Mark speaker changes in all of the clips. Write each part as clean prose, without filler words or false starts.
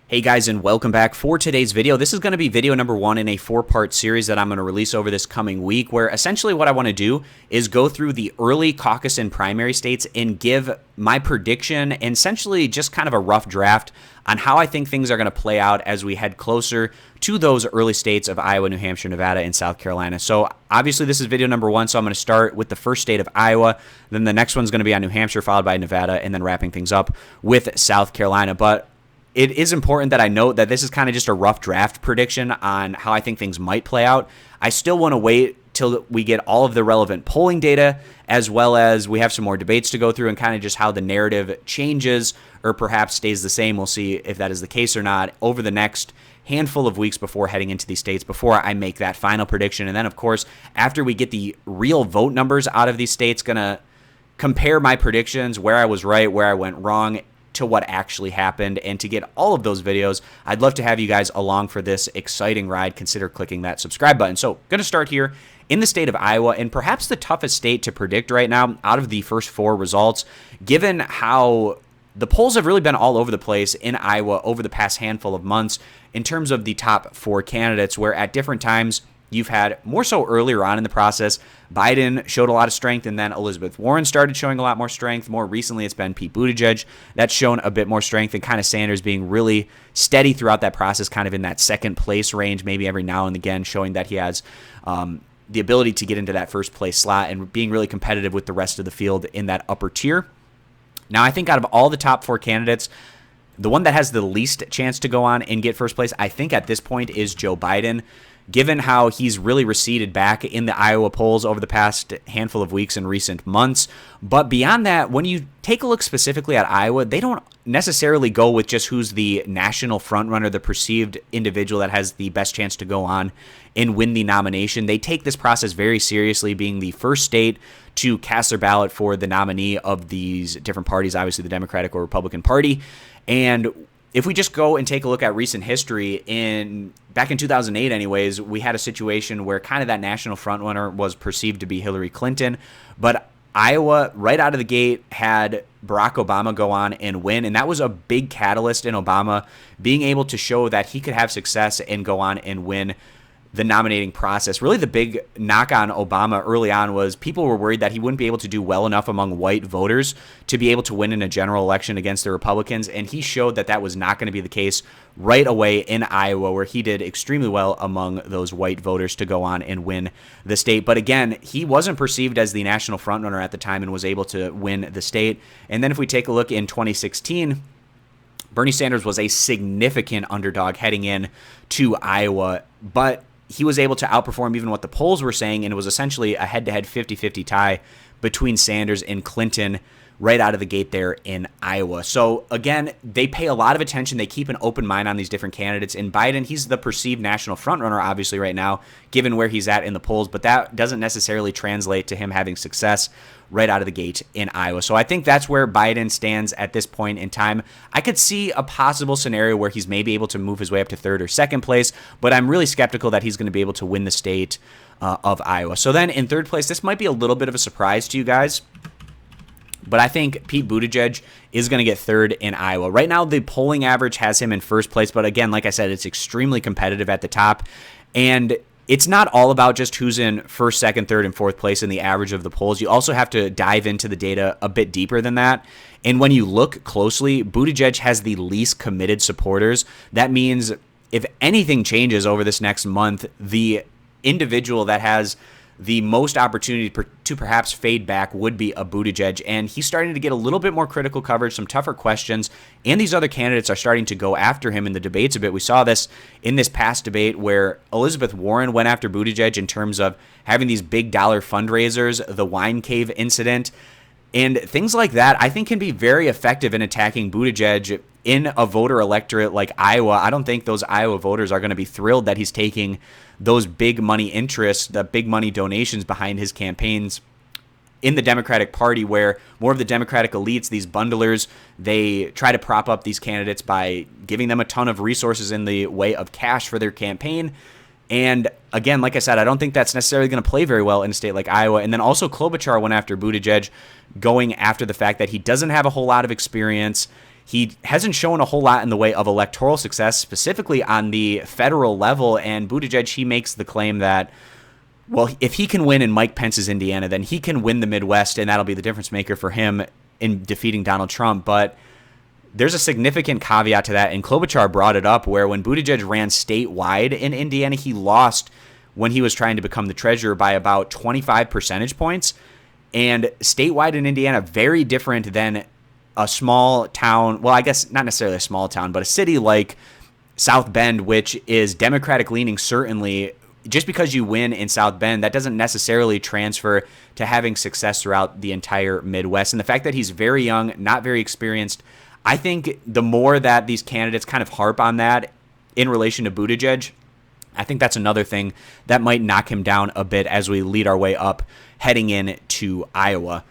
Speaker 1: Hey guys, and welcome back for today's video. This is going to be video number 1 in a 4-part series that I'm going to release over this coming week, where essentially what I want to do is go through the early caucus and primary states and give my prediction and essentially just kind of a rough draft on how I think things are going to play out as we head closer to those early states of Iowa, New Hampshire, Nevada, and South Carolina. So obviously this is video number 1, so I'm going to start with the first state of Iowa. Then the next one's going to be on New Hampshire, followed by Nevada, and then wrapping things up with South Carolina. But it is important that I note that this is kind of just a rough draft prediction on how I think things might play out. I still want to wait till we get all of the relevant polling data, as well as we have some more debates to go through and kind of just how the narrative changes or perhaps stays the same. We'll see if that is the case or not over the next handful of weeks before heading into these states, before I make that final prediction. And then, of course, after we get the real vote numbers out of these states, going to compare my predictions, where I was right, where I went wrong, to what actually happened. And to get all of those videos, I'd love to have you guys along for this exciting ride. Consider clicking that subscribe button. So going to start here in the state of Iowa, and perhaps the toughest state to predict right now out of the first 4 results, given how the polls have really been all over the place in Iowa over the past handful of months in terms of the top 4 candidates, where at different times you've had, more so earlier on in the process, Biden showed a lot of strength, and then Elizabeth Warren started showing a lot more strength. More recently, it's been Pete Buttigieg that's shown a bit more strength, and kind of Sanders being really steady throughout that process, kind of in that second place range, maybe every now and again, showing that he has the ability to get into that first place slot and being really competitive with the rest of the field in that upper tier. Now, I think out of all the top 4 candidates, the one that has the least chance to go on and get first place, I think at this point, is Joe Biden, given how he's really receded back in the Iowa polls over the past handful of weeks and recent months. But beyond that, when you take a look specifically at Iowa, they don't necessarily go with just who's the national frontrunner, the perceived individual that has the best chance to go on and win the nomination. They take this process very seriously, being the first state to cast their ballot for the nominee of these different parties, obviously the Democratic or Republican Party. And if we just go and take a look at recent history, back in 2008 anyways, we had a situation where kind of that national frontrunner was perceived to be Hillary Clinton, but Iowa right out of the gate had Barack Obama go on and win, and that was a big catalyst in Obama being able to show that he could have success and go on and win the nominating process. Really, the big knock on Obama early on was people were worried that he wouldn't be able to do well enough among white voters to be able to win in a general election against the Republicans, and he showed that that was not going to be the case right away in Iowa, where he did extremely well among those white voters to go on and win the state. But again, he wasn't perceived as the national frontrunner at the time and was able to win the state. And then if we take a look in 2016, Bernie Sanders was a significant underdog heading in to Iowa, but he was able to outperform even what the polls were saying, and it was essentially a head-to-head 50-50 tie between Sanders and Clinton right out of the gate there in Iowa. So again, they pay a lot of attention. They keep an open mind on these different candidates. And Biden, he's the perceived national frontrunner, obviously, right now, given where he's at in the polls, but that doesn't necessarily translate to him having success right out of the gate in Iowa. So I think that's where Biden stands at this point in time. I could see a possible scenario where he's maybe able to move his way up to 3rd or 2nd place, but I'm really skeptical that he's going to be able to win the state of Iowa. So then in 3rd place, this might be a little bit of a surprise to you guys, but I think Pete Buttigieg is going to get 3rd in Iowa. Right now, the polling average has him in 1st place, but again, like I said, it's extremely competitive at the top, and it's not all about just who's in 1st, 2nd, 3rd, and 4th place in the average of the polls. You also have to dive into the data a bit deeper than that. And when you look closely, Buttigieg has the least committed supporters. That means if anything changes over this next month, the individual that has the most opportunity to perhaps fade back would be a Buttigieg, and he's starting to get a little bit more critical coverage, some tougher questions, and these other candidates are starting to go after him in the debates a bit. We saw this in this past debate where Elizabeth Warren went after Buttigieg in terms of having these big dollar fundraisers, the wine cave incident, and things like that I think can be very effective in attacking Buttigieg in a voter electorate like Iowa. I don't think those Iowa voters are going to be thrilled that he's taking those big money interests, the big money donations behind his campaigns in the Democratic Party, where more of the Democratic elites, these bundlers, they try to prop up these candidates by giving them a ton of resources in the way of cash for their campaign. And again, like I said, I don't think that's necessarily going to play very well in a state like Iowa. And then also Klobuchar went after Buttigieg, going after the fact that he doesn't have a whole lot of experience. he hasn't shown a whole lot in the way of electoral success, specifically on the federal level. And Buttigieg, he makes the claim that, well, if he can win in Mike Pence's Indiana, then he can win the Midwest, and that'll be the difference maker for him in defeating Donald Trump. But there's a significant caveat to that, and Klobuchar brought it up, where when Buttigieg ran statewide in Indiana, he lost when he was trying to become the treasurer by about 25 percentage points. And statewide in Indiana, very different than a small town, well, I guess not necessarily a small town, but a city like South Bend, which is Democratic leaning, certainly. Just because you win in South Bend, that doesn't necessarily transfer to having success throughout the entire Midwest. And the fact that he's very young, not very experienced, I think the more that these candidates kind of harp on that in relation to Buttigieg, I think that's another thing that might knock him down a bit as we lead our way up heading into Iowa.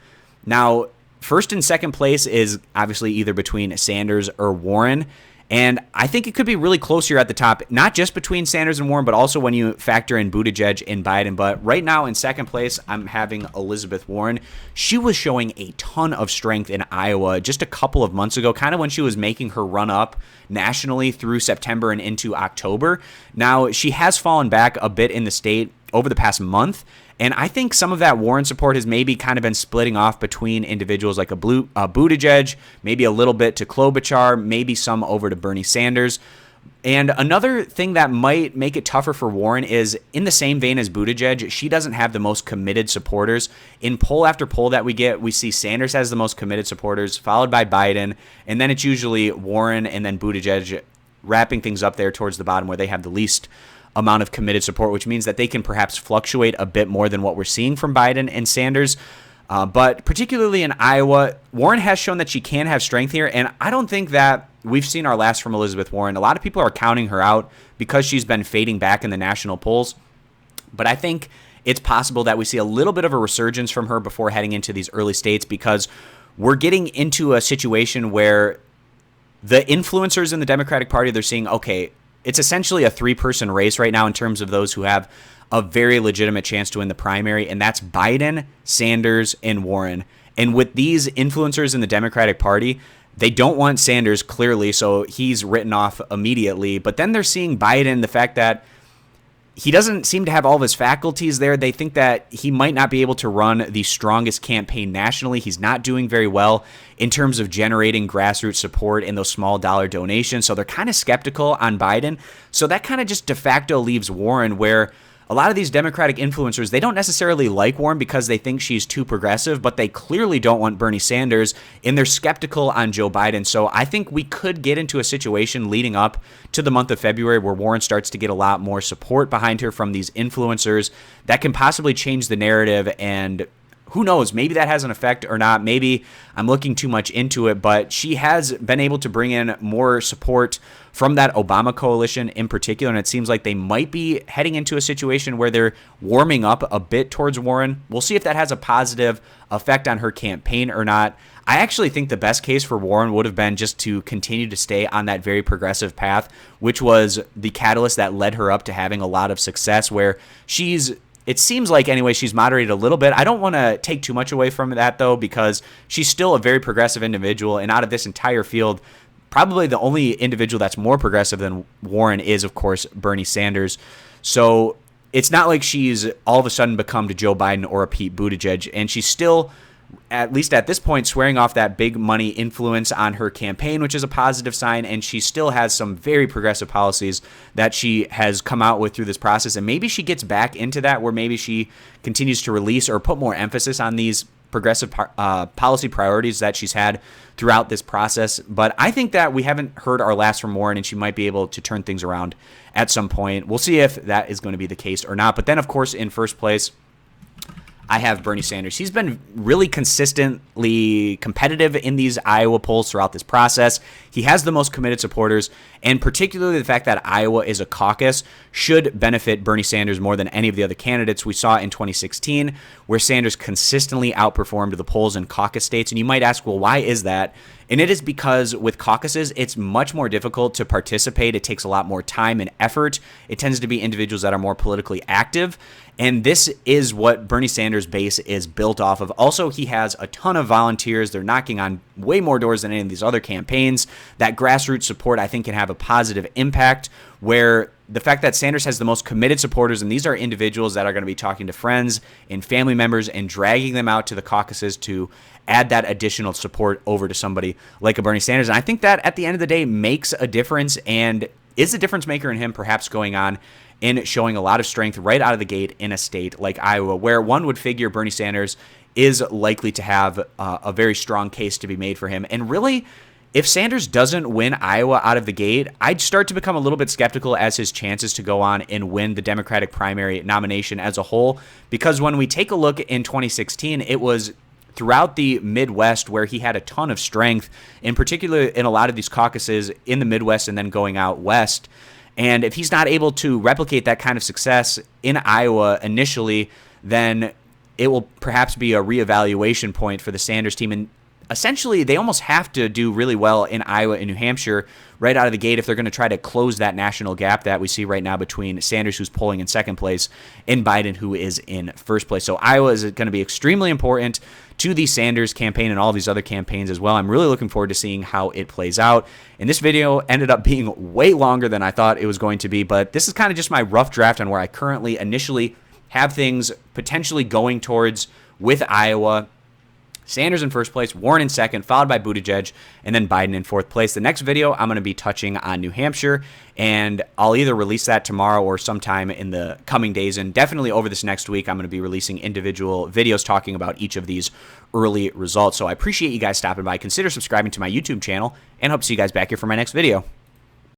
Speaker 1: Now, first and second place is obviously either between Sanders or Warren. And I think it could be really close here at the top, not just between Sanders and Warren, but also when you factor in Buttigieg and Biden. But right now in second place, I'm having Elizabeth Warren. She was showing a ton of strength in Iowa just a couple of months ago, kind of when she was making her run up nationally through September and into October. Now, she has fallen back a bit in the state over the past month. And I think some of that Warren support has maybe kind of been splitting off between individuals like a Buttigieg, maybe a little bit to Klobuchar, maybe some over to Bernie Sanders. And another thing that might make it tougher for Warren is, in the same vein as Buttigieg, she doesn't have the most committed supporters. In poll after poll that we get, we see Sanders has the most committed supporters, followed by Biden, and then it's usually Warren and then Buttigieg wrapping things up there towards the bottom where they have the least amount of committed support, which means that they can perhaps fluctuate a bit more than what we're seeing from Biden and Sanders. But particularly in Iowa, Warren has shown that she can have strength here, and I don't think that we've seen our last from Elizabeth Warren. A lot of people are counting her out because she's been fading back in the national polls, but I think it's possible that we see a little bit of a resurgence from her before heading into these early states, because we're getting into a situation where the influencers in the Democratic Party, they're seeing, okay, it's essentially a three-person race right now in terms of those who have a very legitimate chance to win the primary, and that's Biden, Sanders, and Warren. And with these influencers in the Democratic Party, they don't want Sanders, clearly, so he's written off immediately. But then they're seeing Biden, the fact that he doesn't seem to have all of his faculties there. They think that he might not be able to run the strongest campaign nationally. He's not doing very well in terms of generating grassroots support and those small dollar donations. So they're kind of skeptical on Biden. So that kind of just de facto leaves Warren, where a lot of these Democratic influencers, they don't necessarily like Warren because they think she's too progressive, but they clearly don't want Bernie Sanders, and they're skeptical on Joe Biden. So I think we could get into a situation leading up to the month of February where Warren starts to get a lot more support behind her from these influencers that can possibly change the narrative. And who knows, maybe that has an effect or not. Maybe I'm looking too much into it, but she has been able to bring in more support from that Obama coalition in particular, and it seems like they might be heading into a situation where they're warming up a bit towards Warren. We'll see if that has a positive effect on her campaign or not. I actually think the best case for Warren would have been just to continue to stay on that very progressive path, which was the catalyst that led her up to having a lot of success, where it seems like, anyway, she's moderated a little bit. I don't want to take too much away from that, though, because she's still a very progressive individual. And out of this entire field, probably the only individual that's more progressive than Warren is, of course, Bernie Sanders. So it's not like she's all of a sudden become to Joe Biden or a Pete Buttigieg. And she's still, at least at this point, swearing off that big money influence on her campaign, which is a positive sign. And she still has some very progressive policies that she has come out with through this process. And maybe she gets back into that, where maybe she continues to release or put more emphasis on these progressive policy priorities that she's had throughout this process. But I think that we haven't heard our last from Warren, and she might be able to turn things around at some point. We'll see if that is going to be the case or not. But then, of course, in first place, I have Bernie Sanders. He's been really consistently competitive in these Iowa polls throughout this process. He has the most committed supporters, and particularly the fact that Iowa is a caucus should benefit Bernie Sanders more than any of the other candidates. We saw in 2016 where Sanders consistently outperformed the polls in caucus states, and you might ask, well, why is that? And it is because with caucuses, it's much more difficult to participate. It takes a lot more time and effort. It tends to be individuals that are more politically active. And this is what Bernie Sanders' base is built off of. Also, he has a ton of volunteers. They're knocking on way more doors than any of these other campaigns. That grassroots support, I think, can have a positive impact, where the fact that Sanders has the most committed supporters, and these are individuals that are going to be talking to friends and family members and dragging them out to the caucuses to add that additional support over to somebody like a Bernie Sanders. And I think that at the end of the day makes a difference and is a difference maker in him perhaps going on and showing a lot of strength right out of the gate in a state like Iowa, where one would figure Bernie Sanders is likely to have a very strong case to be made for him. And really, if Sanders doesn't win Iowa out of the gate, I'd start to become a little bit skeptical as his chances to go on and win the Democratic primary nomination as a whole. Because when we take a look in 2016, it was throughout the Midwest where he had a ton of strength, in particular in a lot of these caucuses in the Midwest and then going out west. And if he's not able to replicate that kind of success in Iowa initially, then it will perhaps be a reevaluation point for the Sanders team. And essentially, they almost have to do really well in Iowa and New Hampshire right out of the gate if they're going to try to close that national gap that we see right now between Sanders, who's polling in second place, and Biden, who is in first place. So Iowa is going to be extremely important to the Sanders campaign and all these other campaigns as well. I'm really looking forward to seeing how it plays out. And this video ended up being way longer than I thought it was going to be, but this is kind of just my rough draft on where I currently initially have things potentially going towards with Iowa. Sanders in first place, Warren in second, followed by Buttigieg, and then Biden in fourth place. The next video, I'm going to be touching on New Hampshire, and I'll either release that tomorrow or sometime in the coming days, and definitely over this next week, I'm going to be releasing individual videos talking about each of these early results. So I appreciate you guys stopping by. Consider subscribing to my YouTube channel, and hope to see you guys back here for my next video.